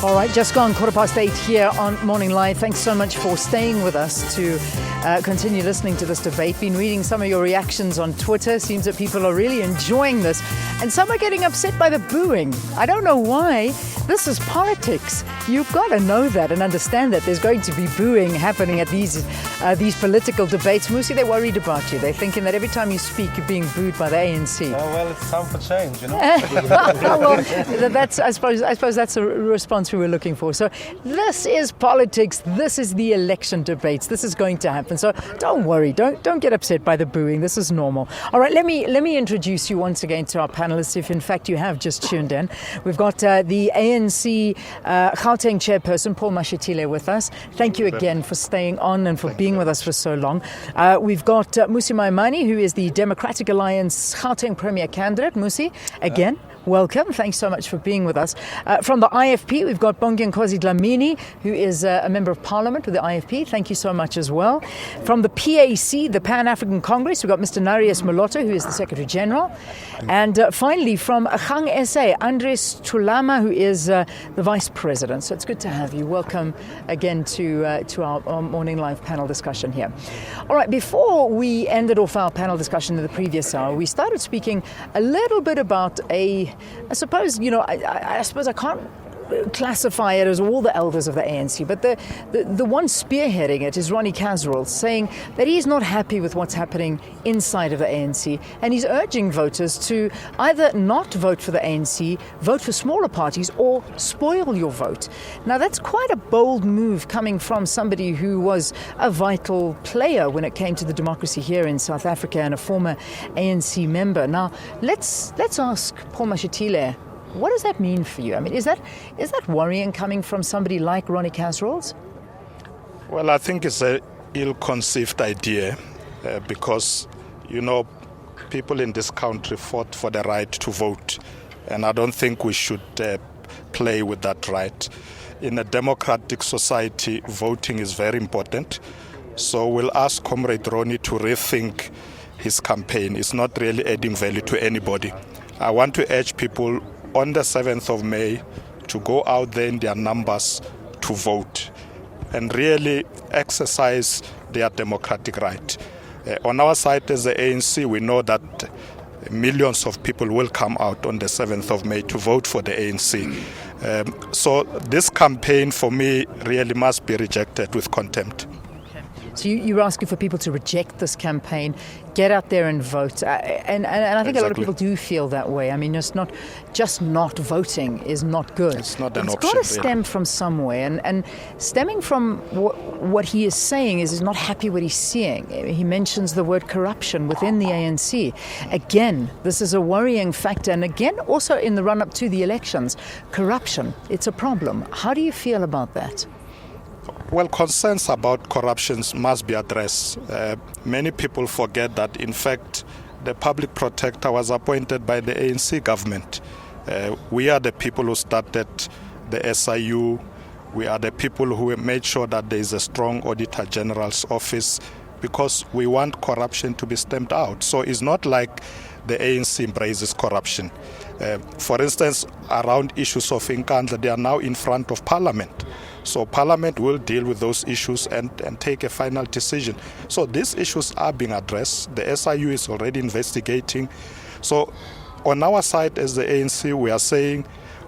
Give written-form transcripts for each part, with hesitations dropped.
All right, just gone 8:15 here on Morning Live. Thanks so much for staying with us to continue listening to this debate. Been reading some of your reactions on Twitter. Seems that people are really enjoying this. And some are getting upset by the booing. I don't know why. This is politics. You've got to know that and understand that there's going to be booing happening at these political debates. Musi, they're worried about you. They're thinking that every time you speak, you're being booed by the ANC. Oh, well, it's time for change, you know. Well, I suppose that's a response we were looking for. So this is politics. This is the election debates. This is going to happen. So don't worry. Don't get upset by the booing. This is normal. All right, let me introduce you once again to our panelists. If in fact you have just tuned in, we've got the ANC Gauteng chairperson Paul Mashatile with us. Thank you again for staying on and for being with us for so long. We've got Musi Maimane, who is the Democratic Alliance Gauteng Premier candidate. Musi, again. Welcome. Thanks so much for being with us. From the IFP, we've got Bongi Nkosi Dlamini, who is a member of parliament with the IFP. Thank you so much as well. From the PAC, the Pan-African Congress, we've got Mr. Narius Moloto, who is the Secretary General. And finally, from Gang SA, Andres Tulama, who is the Vice President. So it's good to have you. Welcome again to our Morning Live panel discussion here. All right, before we ended off our panel discussion in the previous hour, we started speaking a little bit about I suppose I can't classify it as all the elders of the ANC, but the one spearheading it is Ronnie Kasrils, saying that he's not happy with what's happening inside of the ANC, and he's urging voters to either not vote for the ANC, vote for smaller parties, or spoil your vote. Now, that's quite a bold move coming from somebody who was a vital player when it came to the democracy here in South Africa and a former ANC member. Now, let's ask Paul Mashatile, what does that mean for you? I mean, is that worrying coming from somebody like Ronnie Kasrils? Well, I think it's an ill-conceived idea because, people in this country fought for the right to vote. And I don't think we should play with that right. In a democratic society, voting is very important. So we'll ask Comrade Ronnie to rethink his campaign. It's not really adding value to anybody. I want to urge people on the 7th of May to go out there in their numbers to vote and really exercise their democratic right. On our side as the ANC, we know that millions of people will come out on the 7th of May to vote for the ANC. So this campaign for me really must be rejected with contempt. So you're asking for people to reject this campaign, get out there and vote. And I think a lot of people do feel that way. I mean, it's not just not voting is not good. It's not an option. It's got to stem from somewhere. And stemming from what he is saying is he's not happy what he's seeing. He mentions the word corruption within the ANC. Again, this is a worrying factor. And again, also in the run-up to the elections, corruption, it's a problem. How do you feel about that? Well, concerns about corruption must be addressed. Many people forget that, in fact, the public protector was appointed by the ANC government. We are the people who started the SIU. We are the people who made sure that there is a strong Auditor General's office because we want corruption to be stamped out. So it's not like the ANC embraces corruption. For instance, around issues of Inkandla, they are now in front of Parliament. So Parliament will deal with those issues and take a final decision. So these issues are being addressed. The SIU is already investigating. So on our side as the ANC, we are saying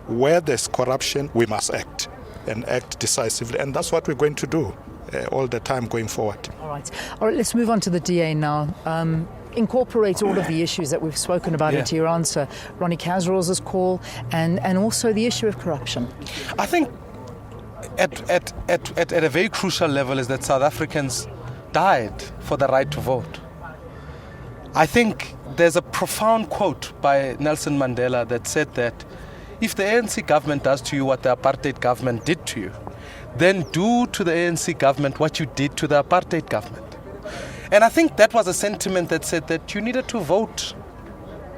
where there's corruption, we must act and act decisively. And that's what we're going to do all the time going forward. All right, let's move on to the DA now. Incorporate all of the issues that we've spoken about into your answer. Ronnie Kasrils' call and also the issue of corruption. I think at a very crucial level is that South Africans died for the right to vote. I think there's a profound quote by Nelson Mandela that said that if the ANC government does to you what the apartheid government did to you, then do to the ANC government what you did to the apartheid government. And I think that was a sentiment that said that you needed to vote.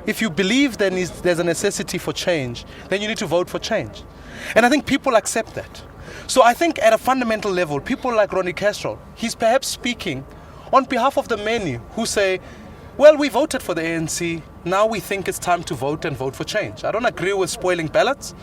If you believe there's a necessity for change, then you need to vote for change. And I think people accept that. So I think at a fundamental level, people like Ronnie Kasrils, he's perhaps speaking on behalf of the many who say, well, we voted for the ANC, now we think it's time to vote and vote for change. I don't agree with spoiling ballots.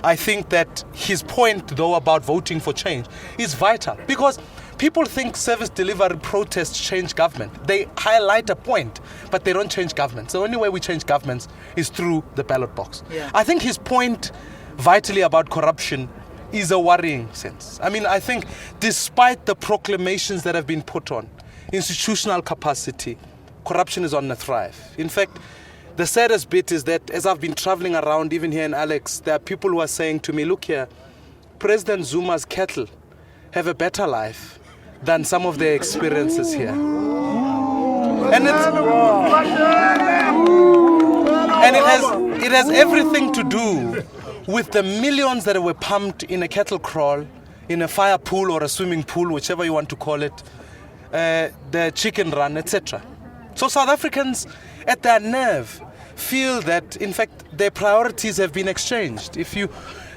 I think that his point, though, about voting for change is vital, because people think service delivery protests change government. They highlight a point, but they don't change government. So the only way we change governments is through the ballot box. Yeah. I think his point vitally about corruption is a worrying sense. I mean, I think despite the proclamations that have been put on, institutional capacity, corruption is on the thrive. In fact, the saddest bit is that as I've been traveling around, even here in Alex, there are people who are saying to me, look here, President Zuma's cattle have a better life than some of their experiences here. And it has everything to do with the millions that were pumped in a cattle kraal, in a fire pool or a swimming pool, whichever you want to call it, the chicken run, etc. So South Africans at their nerve feel that, in fact, their priorities have been exchanged.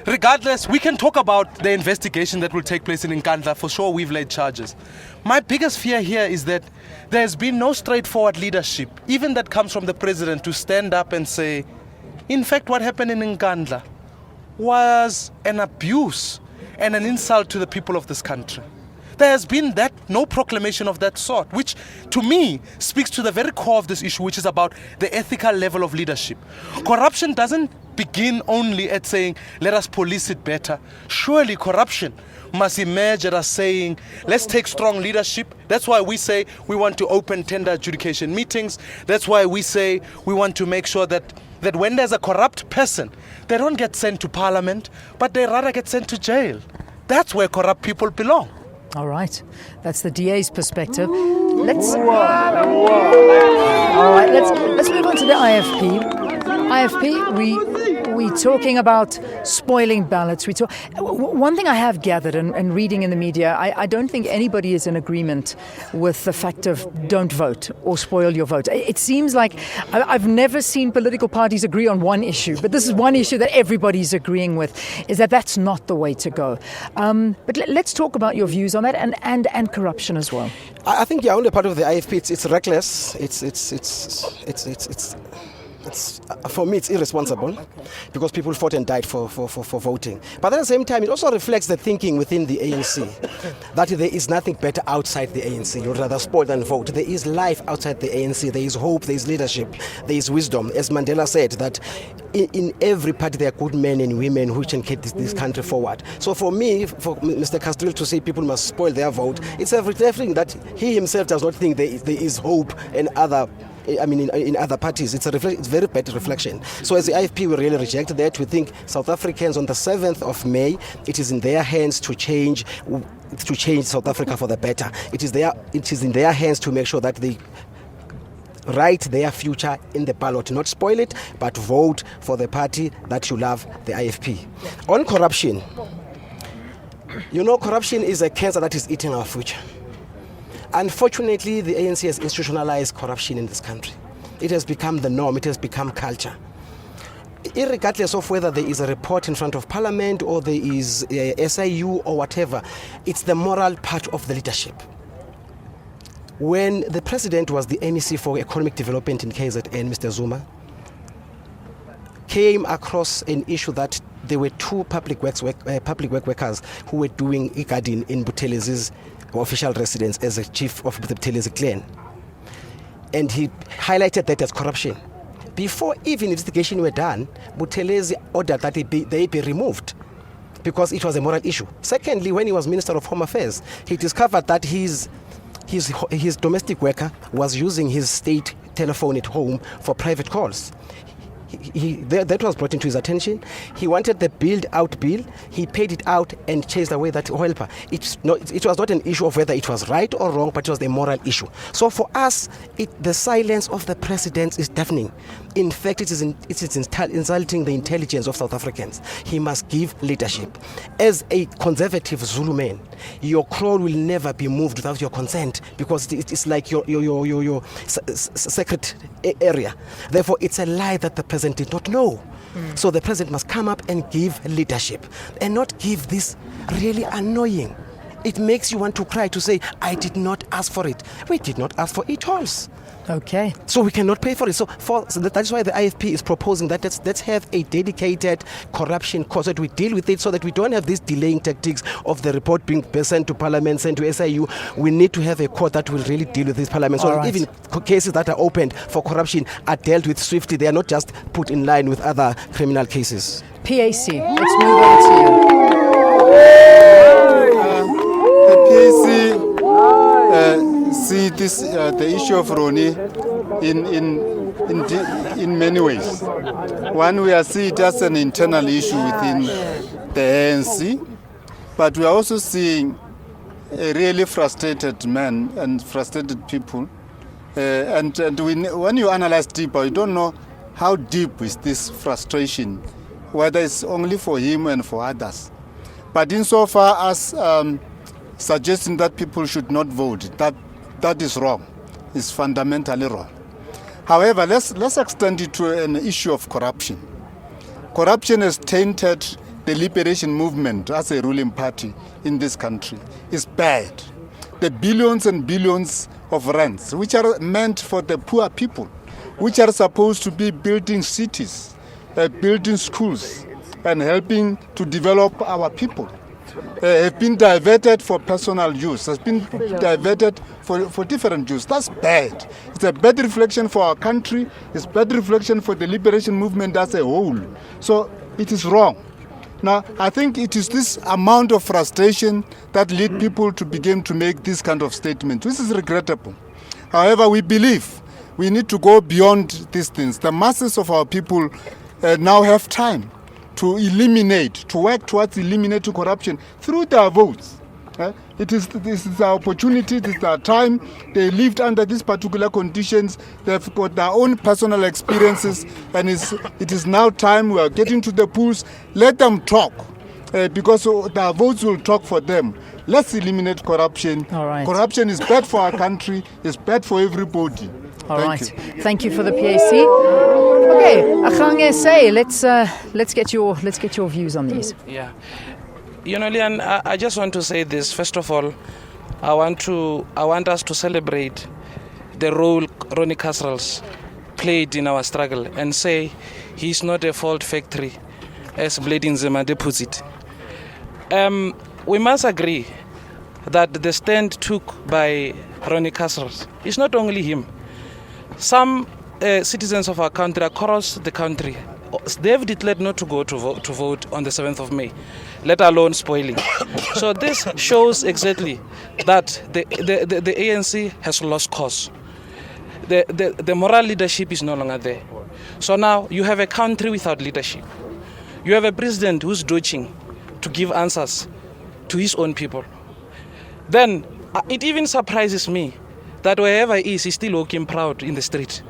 Regardless, we can talk about the investigation that will take place in Nkandla. For sure, we've laid charges. My biggest fear here is that there's been no straightforward leadership, even that comes from the president, to stand up and say, in fact, what happened in Nkandla was an abuse and an insult to the people of this country. There has been no proclamation of that sort, which to me speaks to the very core of this issue, which is about the ethical level of leadership. Corruption doesn't begin only at saying, let us police it better. Surely corruption must emerge at us saying, let's take strong leadership. That's why we say we want to open tender adjudication meetings. That's why we say we want to make sure that when there's a corrupt person, they don't get sent to parliament, but they rather get sent to jail. That's where corrupt people belong. All right, that's the DA's perspective. Let's move on to the IFP. IFP, we talking about spoiling ballots. One thing I have gathered and reading in the media, I don't think anybody is in agreement with the fact of don't vote or spoil your vote. It seems like I've never seen political parties agree on one issue, but this is one issue that everybody's agreeing with, is that that's not the way to go. But let's talk about your views on that and corruption as well. I think only part of the IFP. It's reckless. It's for me, it's irresponsible because people fought and died for voting. But at the same time, it also reflects the thinking within the ANC that there is nothing better outside the ANC. You'd rather spoil than vote. There is life outside the ANC. There is hope. There is leadership. There is wisdom. As Mandela said, that in every party there are good men and women who can get this country forward. So for me, for Mr. Castril to say people must spoil their vote, it's everything that he himself does not think there is hope in other. In other parties, it's very bad reflection. So as the IFP, we really reject that. We think South Africans on the 7th of May, it is in their hands to change South Africa for the better. It is in their hands to make sure that they write their future in the ballot, not spoil it, but vote for the party that you love, the IFP. On corruption, corruption is a cancer that is eating our future. Unfortunately, the ANC has institutionalized corruption in this country. It has become the norm. It has become culture. Irregardless of whether there is a report in front of Parliament or there is a SIU or whatever, it's the moral part of the leadership. When the president was the MEC for economic development in KZN, Mr. Zuma, came across an issue that there were two public work workers who were doing gardening in Buthelez's official residence as a chief of the Buthelezi clan. And he highlighted that as corruption. Before even investigation were done, Buthelezi ordered that they be removed because it was a moral issue. Secondly, when he was Minister of Home Affairs, he discovered that his domestic worker was using his state telephone at home for private calls. That was brought into his attention. He wanted the billed out bill. He paid it out and chased away that helper. It was not an issue of whether it was right or wrong, but it was a moral issue. So for us, the silence of the president is deafening. In fact, it is insulting the intelligence of South Africans. He must give leadership. As a conservative Zulu man, your kraal will never be moved without your consent because it's like your sacred area. Therefore, it's a lie that the president did not know. So the president must come up and give leadership and not give this really annoying it makes you want to cry to say, I did not ask for it. We did not ask for e-tolls. Okay. So we cannot pay for it. So that's why the IFP is proposing that let's have a dedicated corruption court, so that we deal with it, so that we don't have these delaying tactics of the report being sent to Parliament, sent to SIU. We need to have a court that will really deal with this Parliament. So All right. even cases that are opened for corruption are dealt with swiftly. They are not just put in line with other criminal cases. PAC, let's move over to you. The PAC see this the issue of Ronnie in many ways. One, we are see it as an internal issue within the ANC, but we are also seeing a really frustrated man and frustrated people. When you analyze deeper, you don't know how deep is this frustration, whether it's only for him and for others. But insofar as suggesting that people should not vote, that is wrong. It's fundamentally wrong. However, let's extend it to an issue of corruption. Corruption has tainted the liberation movement as a ruling party in this country. It's bad. The billions and billions of rents, which are meant for the poor people, which are supposed to be building cities, building schools, and helping to develop our people, have been diverted for personal use, has been diverted for different use. That's bad. It's a bad reflection for our country. It's a bad reflection for the liberation movement as a whole. So it is wrong. Now, I think it is this amount of frustration that lead people to begin to make this kind of statement. This is regrettable. However, we believe we need to go beyond these things. The masses of our people now have time to work towards eliminating corruption through their votes. This is our opportunity, this is our time. They lived under these particular conditions. They've got their own personal experiences, and it is now time. We are getting to the polls. Let them talk, because their votes will talk for them. Let's eliminate corruption. All right. Corruption is bad for our country. It's bad for everybody. Thank you. Thank you for the PAC. Okay, Akhange, say let's get your views on these. Yeah. You know, Leon, I just want to say this. First of all, I want us to celebrate the role Ronnie Kasrils played in our struggle and say he's not a fault factory, as Blading Zemade puts it. We must agree that the stand took by Ronnie Kasrils is not only him. Some citizens of our country across the country, they've declared not to go to vote on the 7th of May, let alone spoiling. So this shows exactly that the ANC has lost cause. The moral leadership is no longer there. So now you have a country without leadership. You have a president who's dodging to give answers to his own people. Then it even surprises me that wherever he is, he's still walking proud in the street.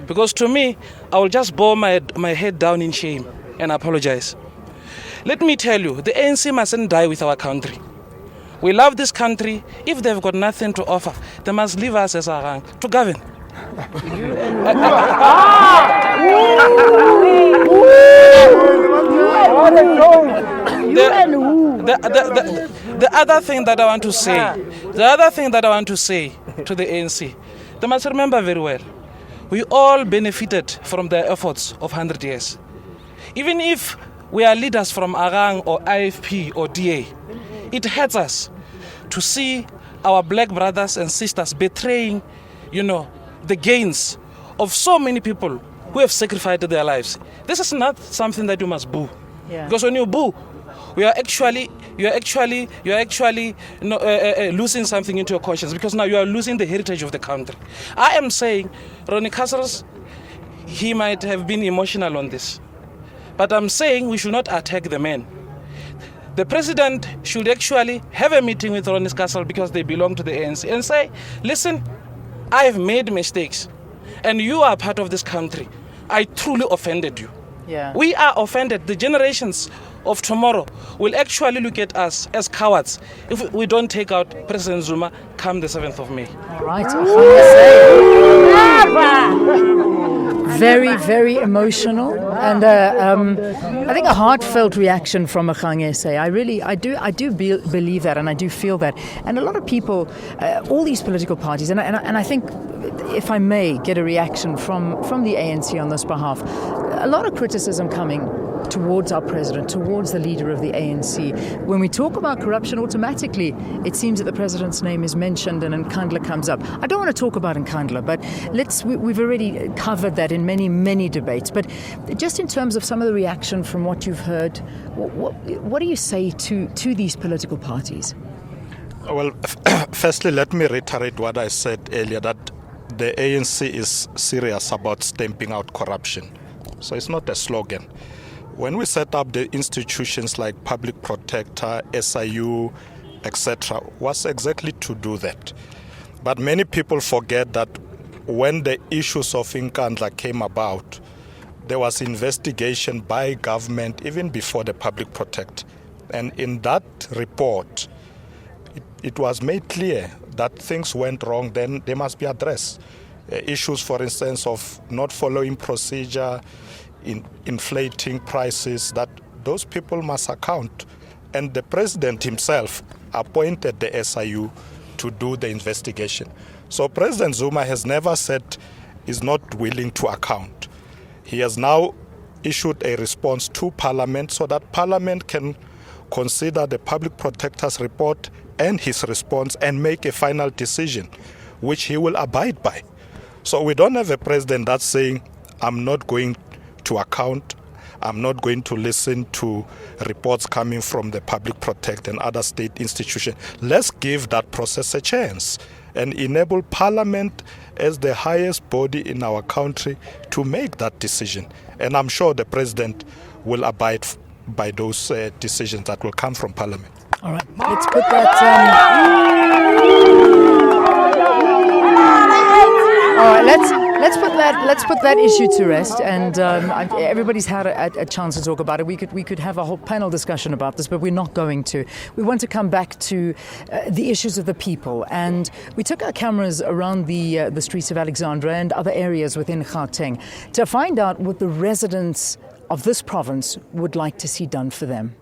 Because to me, I will just bow my head down in shame and apologize. Let me tell you, the ANC mustn't die with our country. We love this country. If they've got nothing to offer, they must leave us as a rank to govern. The other thing that I want to say to the ANC, they must remember very well, we all benefited from their efforts of 100 years. Even if we are leaders from Arang or IFP or DA, it hurts us to see our black brothers and sisters betraying, the gains of so many people who have sacrificed their lives. This is not something that you must boo. Yeah. Because when you boo, you are actually losing something into your conscience, because now you are losing the heritage of the country. I am saying Ronnie Kasrils, he might have been emotional on this, but I'm saying we should not attack the man. The president should actually have a meeting with Ronnie Kasrils, because they belong to the ANC, and say, listen, I have made mistakes and you are part of this country. I truly offended you. Yeah. We are offended. The generations of tomorrow will actually look at us as cowards if we don't take out President Zuma come the 7th of May. All right. Akhange, say. very, very emotional, and I think a heartfelt reaction from Makgang SA. I do believe that, and I do feel that, and a lot of people, all these political parties, and I think, if I may get a reaction from the ANC on this behalf, a lot of criticism coming towards our president, towards the leader of the ANC. When we talk about corruption, automatically it seems that the president's name is mentioned and Nkandla comes up. I don't want to talk about Nkandla, but we've already covered that in many, many debates. But just in terms of some of the reaction from what you've heard, what do you say to these political parties? Well, firstly, let me reiterate what I said earlier, that the ANC is serious about stamping out corruption. So it's not a slogan. When we set up the institutions like Public Protector, SIU, etc., was exactly to do that. But many people forget that when the issues of Nkandla came about, there was investigation by government even before the Public Protector. And in that report, it was made clear that things went wrong, then they must be addressed. Issues, for instance, of not following procedure, inflating prices, that those people must account. And the president himself appointed the SIU to do the investigation. So President Zuma has never said he's not willing to account. He has now issued a response to Parliament so that Parliament can consider the Public Protector's report and his response and make a final decision, which he will abide by. So we don't have a president that's saying, I'm not going to account, I'm not going to listen to reports coming from the Public Protector and other state institutions. Let's give that process a chance and enable Parliament as the highest body in our country to make that decision. And I'm sure the president will abide by those decisions that will come from Parliament. All right, let's put that. All right, let's put that issue to rest. And everybody's had a chance to talk about it. We could have a whole panel discussion about this, but we're not going to. We want to come back to the issues of the people, and we took our cameras around the streets of Alexandra and other areas within Gauteng to find out what the residents of this province would like to see done for them.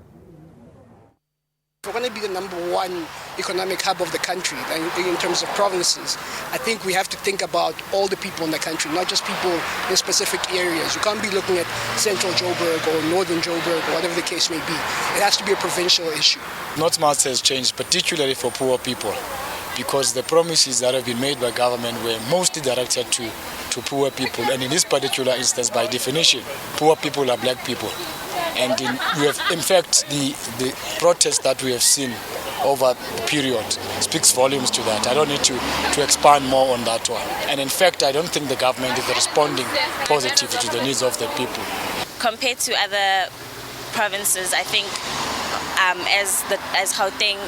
We're going to be the number one economic hub of the country in terms of provinces. I think we have to think about all the people in the country, not just people in specific areas. You can't be looking at central Joburg or northern Joburg or whatever the case may be. It has to be a provincial issue. Not much has changed, particularly for poor people, because the promises that have been made by government were mostly directed to poor people. And in this particular instance, by definition, poor people are black people. And in fact, the protest that we have seen over the period speaks volumes to that. I don't need to expand more on that one. And in fact, I don't think the government is responding positively to the needs of the people. Compared to other provinces, I think as Gauteng,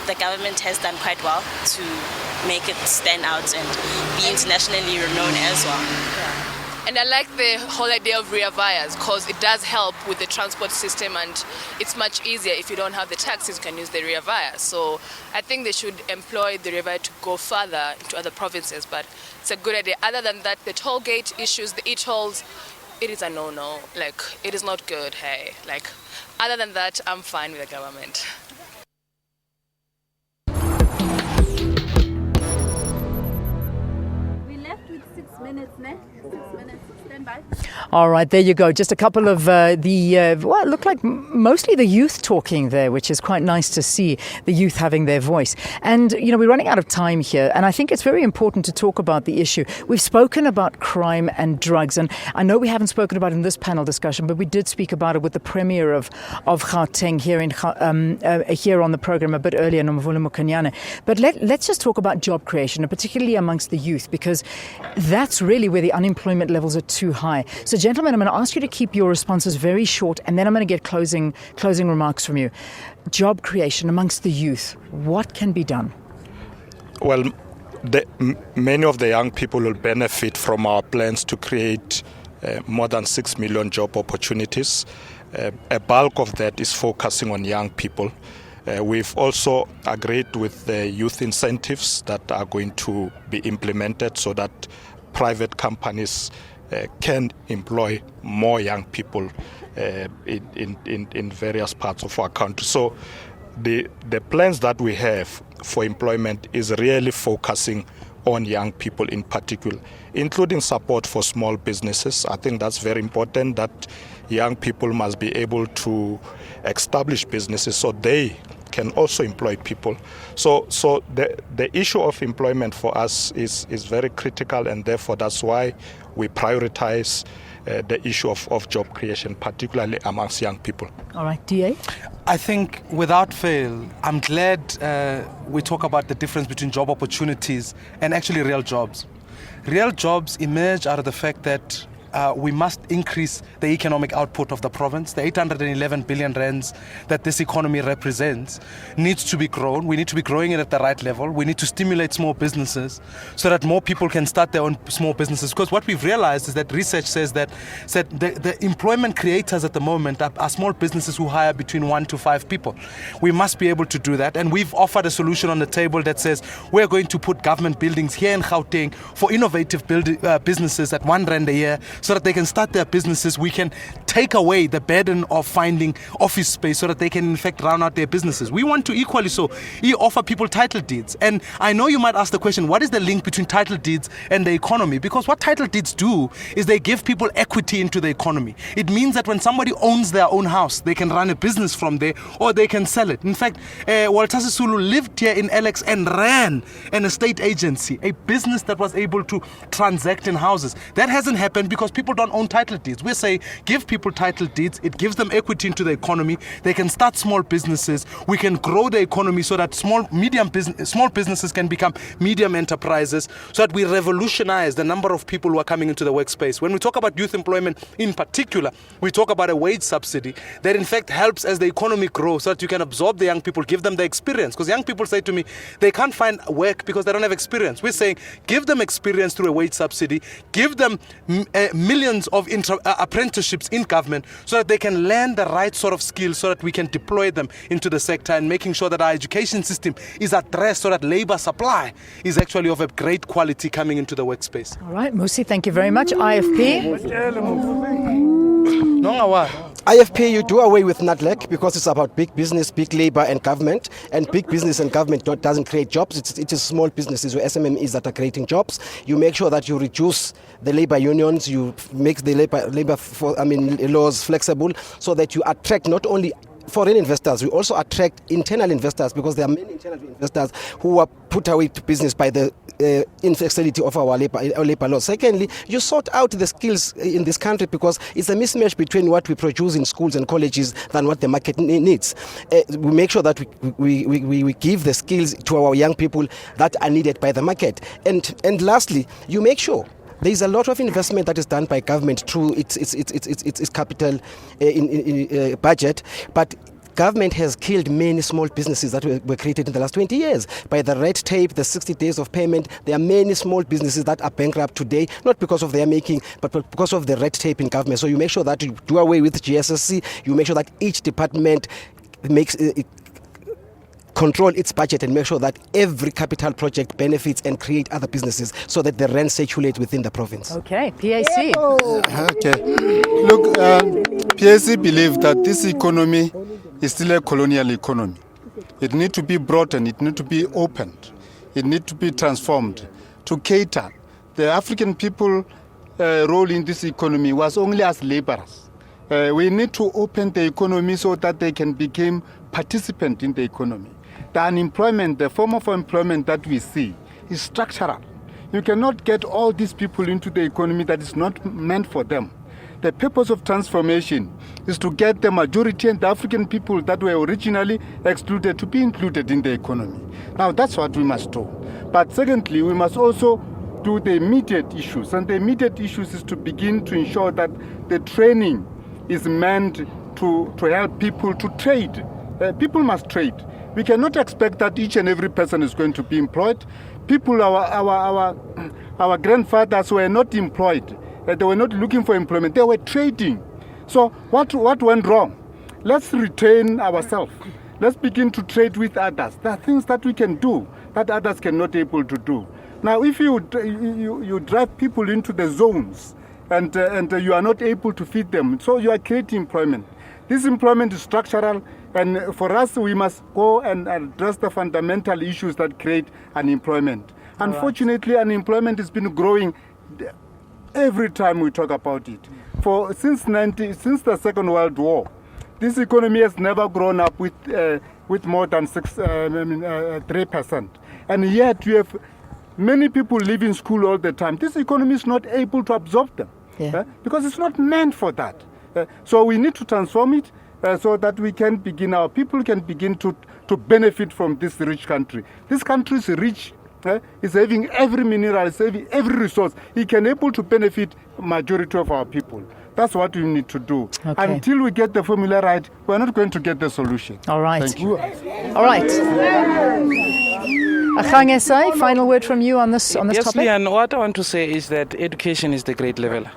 the government has done quite well to make it stand out and be internationally renowned as well. Yeah. And I like the whole idea of rear vias because it does help with the transport system, and it's much easier if you don't have the taxis, you can use the rear via. So I think they should employ the rear via to go further into other provinces, but it's a good idea. Other than that, the toll gate issues, the e-tolls, it is a no-no. Like, it is not good, hey. Like, other than that, I'm fine with the government. We left with 6 minutes, ne? 6 minutes. Stand by. All right, there you go. Just a couple of it looked like mostly the youth talking there, which is quite nice to see the youth having their voice. And, we're running out of time here, and I think it's very important to talk about the issue. We've spoken about crime and drugs, and I know we haven't spoken about it in this panel discussion, but we did speak about it with the Premier of Gauteng here on the program a bit earlier, Nomvula Mokonyane. But let's just talk about job creation, and particularly amongst the youth, because that's really where the unemployment levels are too high. So, gentlemen, I'm going to ask you to keep your responses very short, and then I'm going to get closing remarks from you. Job creation amongst the youth, what can be done? Well, many of the young people will benefit from our plans to create more than 6 million job opportunities. A bulk of that is focusing on young people. We've also agreed with the youth incentives that are going to be implemented so that private companies can employ more young people in various parts of our country. So the plans that we have for employment is really focusing on young people in particular, including support for small businesses. I think that's very important, that young people must be able to establish businesses so they can also employ people. So the issue of employment for us is very critical, and therefore that's why we prioritize the issue of job creation, particularly amongst young people. All right, DA? I think without fail, I'm glad we talk about the difference between job opportunities and actually real jobs. Real jobs emerge out of the fact that we must increase the economic output of the province. The 811 billion rands that this economy represents needs to be grown. We need to be growing it at the right level. We need to stimulate small businesses so that more people can start their own small businesses. Because what we've realized is that research says that the employment creators at the moment are small businesses who hire between 1 to 5 people. We must be able to do that. And we've offered a solution on the table that says we're going to put government buildings here in Gauteng for innovative businesses at 1 rand a year, so that they can start their businesses. We can take away the burden of finding office space so that they can in fact round out their businesses. We want to equally so offer people title deeds. And I know you might ask the question, what is the link between title deeds and the economy? Because what title deeds do is they give people equity into the economy. It means that when somebody owns their own house, they can run a business from there, or they can sell it. In fact, Walter Sisulu lived here in Alex and ran an estate agency, a business that was able to transact in houses. That hasn't happened because people don't own title deeds. We say give people title deeds. It gives them equity into the economy. They can start small businesses. We can grow the economy so that small businesses can become medium enterprises, so that we revolutionize the number of people who are coming into the workspace. When we talk about youth employment in particular, we talk about a wage subsidy that in fact helps as the economy grows, so that you can absorb the young people, give them the experience. Because young people say to me they can't find work because they don't have experience. We're saying give them experience through a wage subsidy, give them millions of apprenticeships in government, so that they can learn the right sort of skills, so that we can deploy them into the sector, and making sure that our education system is addressed so that labor supply is actually of a great quality coming into the workspace. All right, Musi, thank you very much. IFP? IFP, you do away with NADLEC because it's about big business, big labor and government. And big business and government doesn't create jobs. It is small businesses or SMMEs that are creating jobs. You make sure that you reduce the labor unions, you make the laws flexible, so that you attract not only foreign investors, we also attract internal investors, because there are many internal investors who are put away to business by the inflexibility of our labor laws. Secondly, you sort out the skills in this country, because it's a mismatch between what we produce in schools and colleges than what the market needs. We make sure that we give the skills to our young people that are needed by the market. And lastly, you make sure there is a lot of investment that is done by government through its capital budget, but government has killed many small businesses that were created in the last 20 years. By the red tape, the 60 days of payment, there are many small businesses that are bankrupt today, not because of their making, but because of the red tape in government. So you make sure that you do away with GSSC, you make sure that each department makes control its budget and make sure that every capital project benefits and create other businesses, so that the rent circulate within the province. Okay, PAC. Okay. Look, PAC believe that this economy is still a colonial economy. It needs to be broadened, it needs to be opened, it needs to be transformed to cater. The African people role in this economy was only as laborers. We need to open the economy so that they can become participants in the economy. The unemployment, the form of employment that we see is structural. You cannot get all these people into the economy that is not meant for them. The purpose of transformation is to get the majority and the African people that were originally excluded to be included in the economy. Now that's what we must do. But secondly, we must also do the immediate issues. And the immediate issues is to begin to ensure that the training is meant to help people to trade. People must trade. We cannot expect that each and every person is going to be employed. People, our grandfathers were not employed. They were not looking for employment. They were trading. So what went wrong? Let's retrain ourselves. Let's begin to trade with others. There are things that we can do that others cannot able to do. Now, if you drive people into the zones and you are not able to feed them. So you are creating employment. This employment is structural, and for us, we must go and address the fundamental issues that create unemployment. Unfortunately, unemployment has been growing every time we talk about it. Since the Second World War, this economy has never grown up with more than 3%. And yet you have many people leaving school all the time. This economy is not able to absorb them because it's not meant for that. So we need to transform it so that our people can begin to benefit from this rich country. This country is rich. It's having every mineral, it's having every resource. It can able to benefit majority of our people. That's what we need to do. Okay. Until we get the formula right, we're not going to get the solution. All right. Thank you. All right. Akhang SA, final word from you on this Yes, topic. Leanne, what I want to say is that education is the great leveler.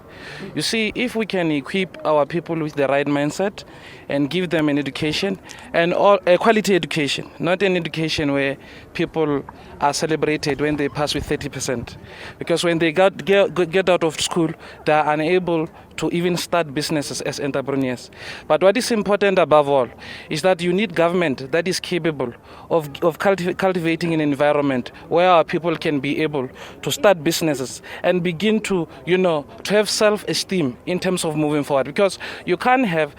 You see, if we can equip our people with the right mindset and give them an education, and a quality education, not an education where people are celebrated when they pass with 30%. Because when they get out of school, they are unable to even start businesses as entrepreneurs. But what is important above all is that you need government that is capable of cultivating an environment where our people can be able to start businesses and begin to have self-esteem in terms of moving forward. Because you can't have,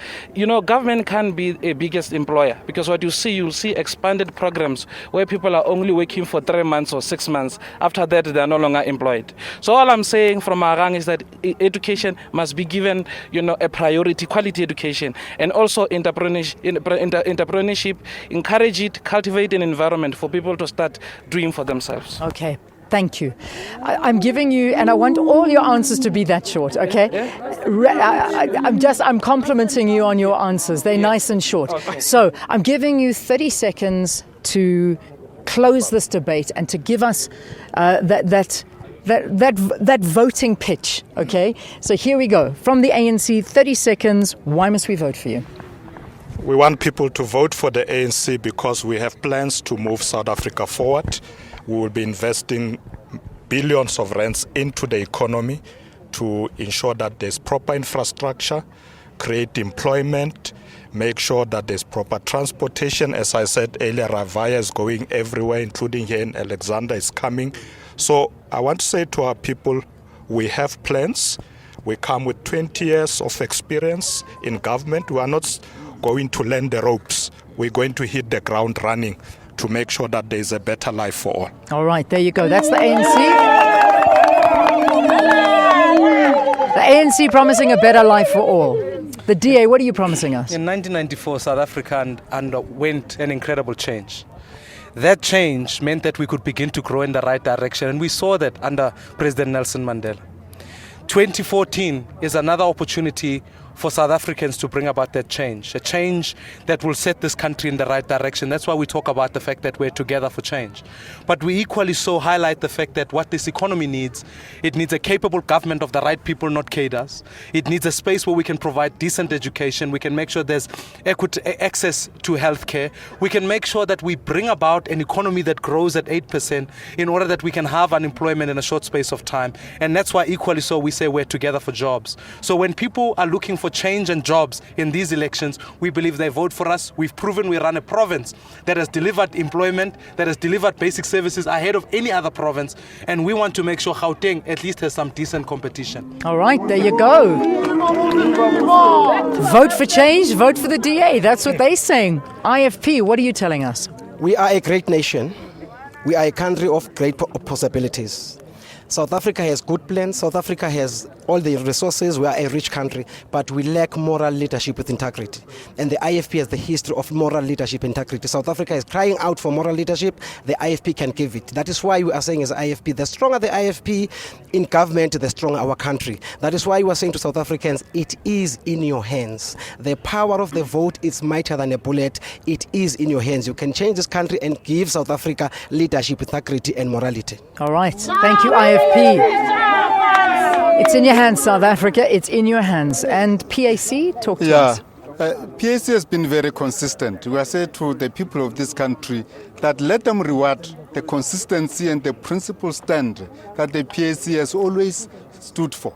government can't be a biggest employer, because what you'll see expanded programs where people are only working for 3 months or 6 months. After that, they are no longer employed. So all I'm saying from Arang is that education must be given, a priority, quality education, and also entrepreneurship, encourage it, cultivate an environment for people to start doing for themselves. Okay. Thank you. I'm giving you, and I want all your answers to be that short, okay? I'm complimenting you on your answers. They're nice and short. Okay. So I'm giving you 30 seconds to close this debate and to give us that voting pitch, okay? So here we go. From the ANC, 30 seconds. Why must we vote for you? We want people to vote for the ANC because we have plans to move South Africa forward. We will be investing billions of rands into the economy to ensure that there's proper infrastructure, create employment, make sure that there's proper transportation. As I said earlier, Ravaya is going everywhere, including here in Alexander is coming. So I want to say to our people, we have plans. We come with 20 years of experience in government. We are not going to learn the ropes. We're going to hit the ground running to make sure that there is a better life for all. All right, there you go. That's the ANC. The ANC promising a better life for all. The DA, what are you promising us? In 1994, South Africa underwent an incredible change. That change meant that we could begin to grow in the right direction, and we saw that under President Nelson Mandela. 2014 is another opportunity for South Africans to bring about that change, a change that will set this country in the right direction. That's why we talk about the fact that we're together for change. But we equally so highlight the fact that what this economy needs, it needs a capable government of the right people, not cadres. It needs a space where we can provide decent education. We can make sure there's access to healthcare. We can make sure that we bring about an economy that grows at 8% in order that we can have unemployment in a short space of time. And that's why equally so we say we're together for jobs. So when people are looking for change and jobs in these elections, we believe they vote for us. We've proven we run a province that has delivered employment, that has delivered basic services ahead of any other province, and we want to make sure Gauteng at least has some decent competition. All right, there you go. Vote for change, vote for the DA. That's what they're saying. IFP, what are you telling us? We are a great nation. We are a country of great possibilities. South Africa has good plans. South Africa has all the resources. We are a rich country, but we lack moral leadership with integrity. And the IFP has the history of moral leadership integrity. South Africa is crying out for moral leadership. The IFP can give it. That is why we are saying as IFP, the stronger the IFP in government, the stronger our country. That is why we are saying to South Africans, it is in your hands. The power of the vote is mightier than a bullet. It is in your hands. You can change this country and give South Africa leadership, integrity and morality. All right. Thank you, IFP. It's in your hands, South Africa. It's in your hands. And PAC, talk to us. PAC has been very consistent. We are saying to the people of this country that let them reward the consistency and the principle stand that the PAC has always stood for.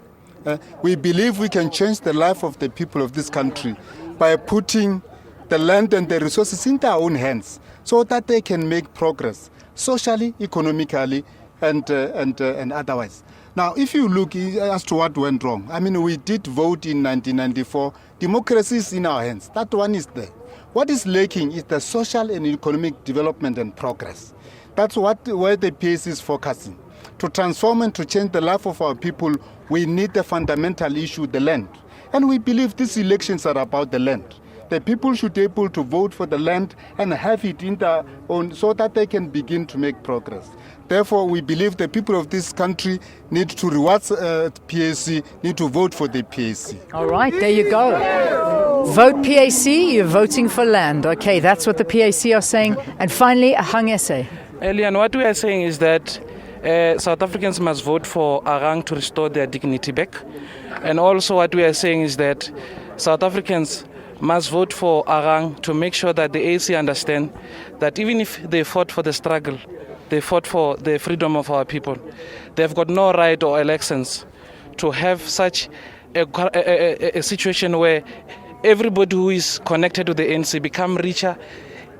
We believe we can change the life of the people of this country by putting the land and the resources in their own hands so that they can make progress socially, economically, and otherwise. Now, if you look as to what went wrong, I mean, we did vote in 1994. Democracy is in our hands. That one is there. What is lacking is the social and economic development and progress. That's where the PAC is focusing. To transform and to change the life of our people, we need the fundamental issue, the land. And we believe these elections are about the land. The people should be able to vote for the land and have it in their own so that they can begin to make progress. Therefore, we believe the people of this country need to reward PAC, need to vote for the PAC. All right, there you go. Vote PAC, you're voting for land. Okay, that's what the PAC are saying. And finally, a hung essay. Elian, what we are saying is that South Africans must vote for Arang to restore their dignity back. And also what we are saying is that South Africans must vote for Arang to make sure that the ANC understand that even if they fought for the struggle, they fought for the freedom of our people, they've got no right or elections to have such a situation where everybody who is connected to the ANC become richer.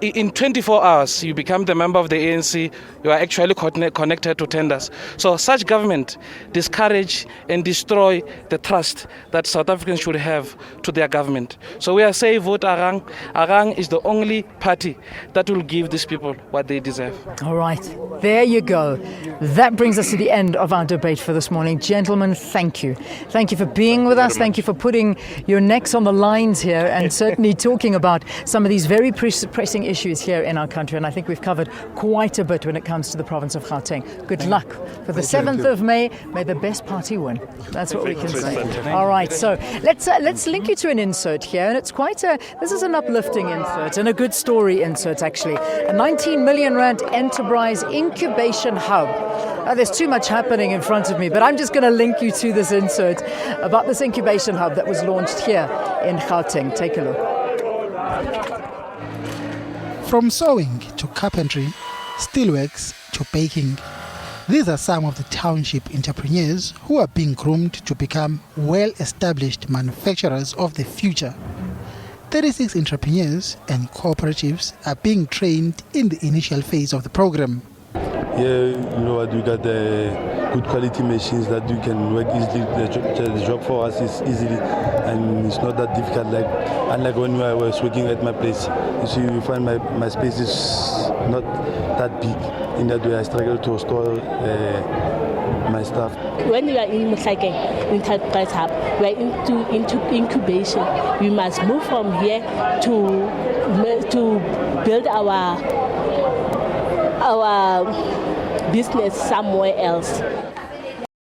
In 24 hours, you become the member of the ANC, you are actually connected to tenders. So such government discourage and destroy the trust that South Africans should have to their government. So we are saying vote Arang. Arang is the only party that will give these people what they deserve. All right, there you go. That brings us to the end of our debate for this morning. Gentlemen, thank you. Thank you for being with us. Thank you for putting your necks on the lines here and certainly talking about some of these very pressing issues here in our country. And I think we've covered quite a bit when it comes to the province of Gauteng. Good luck for the 7th of May. May the best party win. That's what we can say. All right, so let's link you to an insert here. And it's this is an uplifting insert and a good story insert, actually. A 19 million rand enterprise incubation hub. Now, there's too much happening in front of me, but I'm just going to link you to this insert about this incubation hub that was launched here in Gauteng. Take a look. From sewing to carpentry, steelworks to baking, these are some of the township entrepreneurs who are being groomed to become well-established manufacturers of the future. 36 entrepreneurs and cooperatives are being trained in the initial phase of the program. Here, you know what, we got good quality machines that you can work easily. The job for us is easily, and it's not that difficult. Unlike when I was working at my place, you see, you find my space is not that big. In that way, I struggle to store my stuff. When we are in Gauteng Enterprise Hub, we are into incubation. We must move from here to build our business somewhere else.